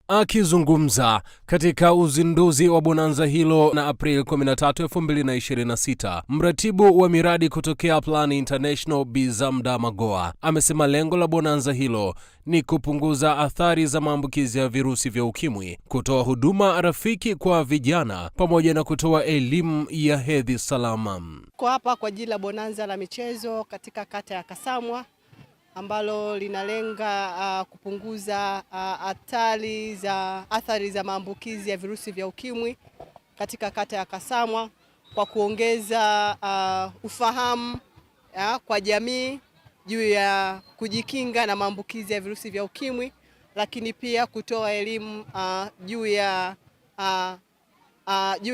Akizungumza katika uzinduzi wa bonanza hilo na Aprili 13, 2026, mratibu wa miradi kutokea Plan International Bi Zamda Magoa amesema lengo la bonanza hilo ni kupunguza athari za maambukizi ya virusi vya ukimwi, kutoa huduma rafiki kwa vijana pamoja na kutoa elimu ya hedhi salama. Kwa hapa kwa ajili ya bonanza la michezo katika kata ya Kasamwa ambalo linalenga kupunguza athari za maambukizi ya virusi vya ukimwi katika kata ya Kasamwa kwa kuongeza ufahamu kwa jamii juu ya kujikinga na maambukizi ya virusi vya ukimwi, lakini pia kutoa elimu juu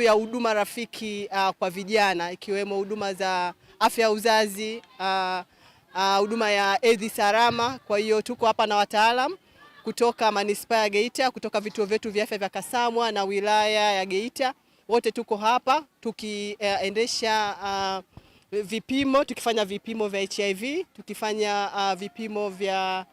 ya huduma rafiki kwa vijana, ikiwemo huduma za afya ya uzazi, huduma ya hedhi salama. Kwa hiyo tuko hapa na wataalamu kutoka manispaa ya Geita, kutoka vituo vyetu vya afya vya Kasamwa na wilaya ya Geita. Wote tuko hapa tukiendesha vipimo, tukifanya vipimo vya HIV, tukifanya vipimo vya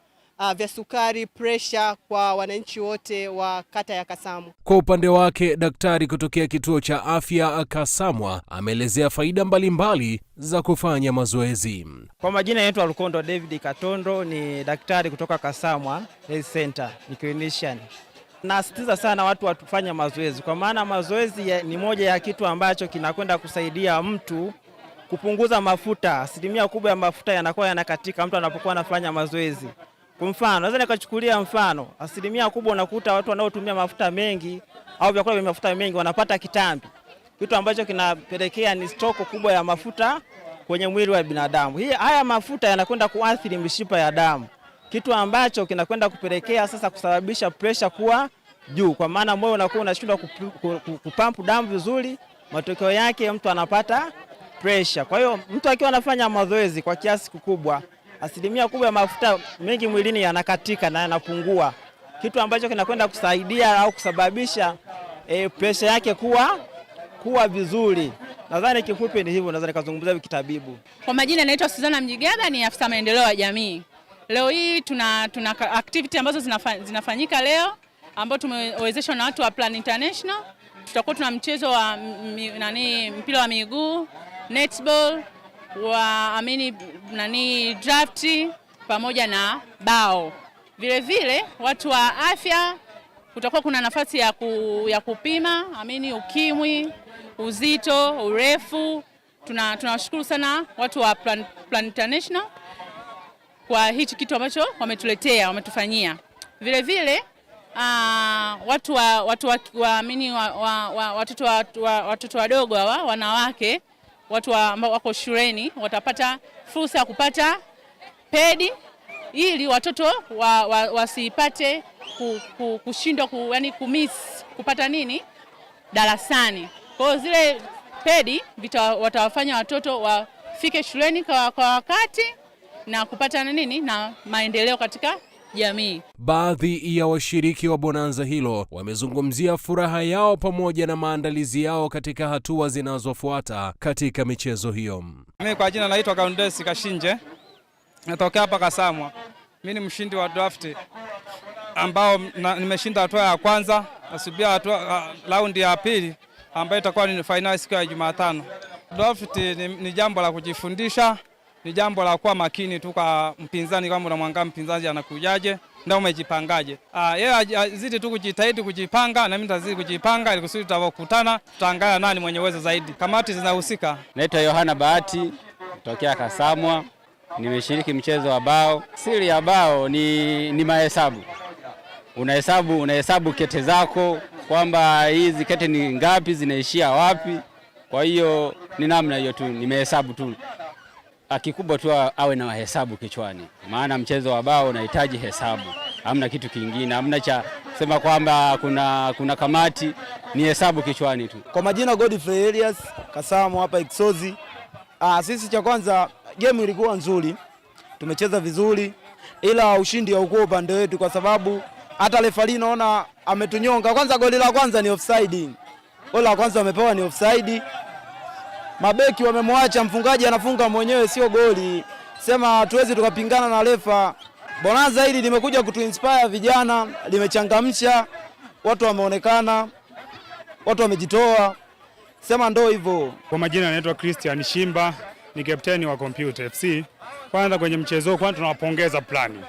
sukari, pressure kwa wananchi wote wa kata ya Kasamwa. Kwa upande wake, daktari kutokea kituo cha afya Kasamwa ameelezea faida mbalimbali za kufanya mazoezi. Kwa majina yetu Lukondo David Katondo, ni daktari kutoka Kasamwa Health Center, ni clinician. Nasisitiza sana watu watufanye mazoezi, kwa maana mazoezi ni moja ya kitu ambacho kinakwenda kusaidia mtu kupunguza mafuta. Asilimia kubwa ya mafuta yanakuwa yanakatika mtu anapokuwa anafanya mazoezi. Kwa mfano, naweza nikachukulia mfano, asilimia kubwa unakuta watu wanaotumia mafuta mengi au vyakula vya mafuta mengi wanapata kitambi. Kitu ambacho kinapelekea ni stoko kubwa ya mafuta kwenye mwili wa binadamu. Haya mafuta yanakwenda kuathiri mishipa ya damu. Kitu ambacho kinakwenda kupelekea sasa kusababisha pressure kuwa juu, kwa maana moyo unakuwa unashindwa kupampu damu vizuri, matokeo yake mtu anapata pressure. Kwa hiyo mtu akiwa anafanya mazoezi kwa kiasi kikubwa, asilimia kubwa ya mafuta mengi mwilini yanakatika na yanapungua, kitu ambacho kinakwenda kusaidia au kusababisha pressure yake kuwa vizuri. Nadhani kifupi ni hivyo, nadhani kazungumzia kitabibu. Kwa majina naitwa Suzana Mjigaba, ni afisa maendeleo ya jamii. Leo hii tuna activity ambazo zinafanyika leo ambao tumewezeshwa na watu wa Plan International. Tutakuwa tuna mchezo wa mpira wa miguu, netball, drafti pamoja na bao. Vile vile watu wa afya kutakuwa kuna nafasi ya kupima ukimwi, uzito, urefu. Tunawashukuru sana watu wa Plan International kwa hichi kitu ambacho wametufanyia. Vile vile watoto wadogo hawa, wanawake, watu ambao wako shuleni watapata fursa ya kupata pedi ili watoto wasipate kushindwa kupata darasani. Kwa hiyo zile pedi watawafanya watoto wafike shuleni kwa wakati na kupata na maendeleo katika jamii. Baadhi ya washiriki wa bonanza hilo wamezungumzia furaha yao pamoja na maandalizi yao katika hatua zinazofuata katika michezo hiyo. Mimi kwa jina naitwa Kaundesi Kashinje, natokea hapa Kasamwa. Mimi ni mshindi wa draft ambao nimeshinda hatua ya kwanza, nasubia raundi ya pili ambayo itakuwa ni final siku ya Jumatano. Draft ni jambo la kujifundisha, ni jambo la kuwa makini tu kwa mpinzani, kama unamwangalia mpinzani anakujaje na umejipangaje. Yeye azidi tu kujitahidi kujipanga, na mimi nitazidi kujipanga ili kusudi tutakapokutana tutaangalia nani mwenye uwezo zaidi. Kamati zinahusika. Naitwa Yohana Bahati kutokea Kasamwa. Nimeshiriki mchezo wa bao. Siri ya bao ni mahesabu. Unahesabu kete zako kwamba hizi kete ni ngapi, zinaishia wapi. Kwa hiyo ni namna hiyo tu, nimehesabu tu. Kikubwa tu awe na hesabu kichwani, maana mchezo wa bao unahitaji hesabu. Hamna kitu kingine, hamna cha sema kwamba kuna kamati, ni hesabu kichwani tu. Kwa majina Godfrey Elias, Kasamwa hapa Exozi. Sisi cha kwanza game ilikuwa nzuri, tumecheza vizuri, ila ushindi haukuwa upande wetu kwa sababu hata refa naona ametunyonga. Kwanza goli la kwanza ni offside. Goli la kwanza wamepewa ni offside. Mabeki wamemwacha, mfungaji anafunga mwenyewe, sio goli. Sema tuwezi tukapingana na refa. Bonanza hili limekuja kutuinspire vijana, limechangamsha. watu wameonekana, watu wamejitoa, sema ndo hivyo. Kwa majina anaitwa Christian Shimba, ni kapteni wa Computer FC. Kwanza kwenye mchezo kwanza tunawapongeza Plani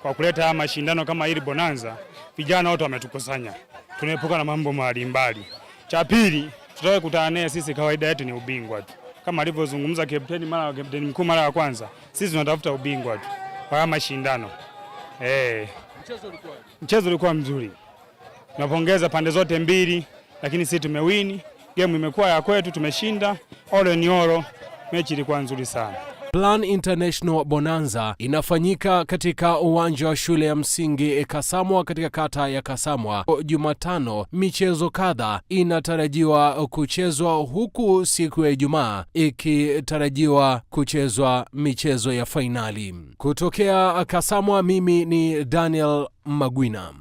kwa kuleta haya mashindano kama hili bonanza. Vijana wote wametukusanya, tunaepuka na mambo mbalimbali. Cha pili, tutaweza kutana naye, sisi kawaida yetu ni ubingwa tu. Kama alivyozungumza kapteni mkuu mara ya kwanza, sisi tunatafuta ubingwa tu kwa haya mashindano. Mchezo ulikuwa mzuri. Tunapongeza pande zote mbili, lakini sisi tumewini. Game imekuwa ya kwetu, tumeshinda. All in all, mechi ilikuwa nzuri sana. Plan International Bonanza inafanyika katika uwanja wa shule ya msingi Kasamwa katika kata ya Kasamwa. Jumatano michezo kadha inatarajiwa kuchezwa, huku siku ya Ijumaa ikitarajiwa kuchezwa michezo ya fainali. Kutokea Kasamwa, mimi ni Daniel Magwina.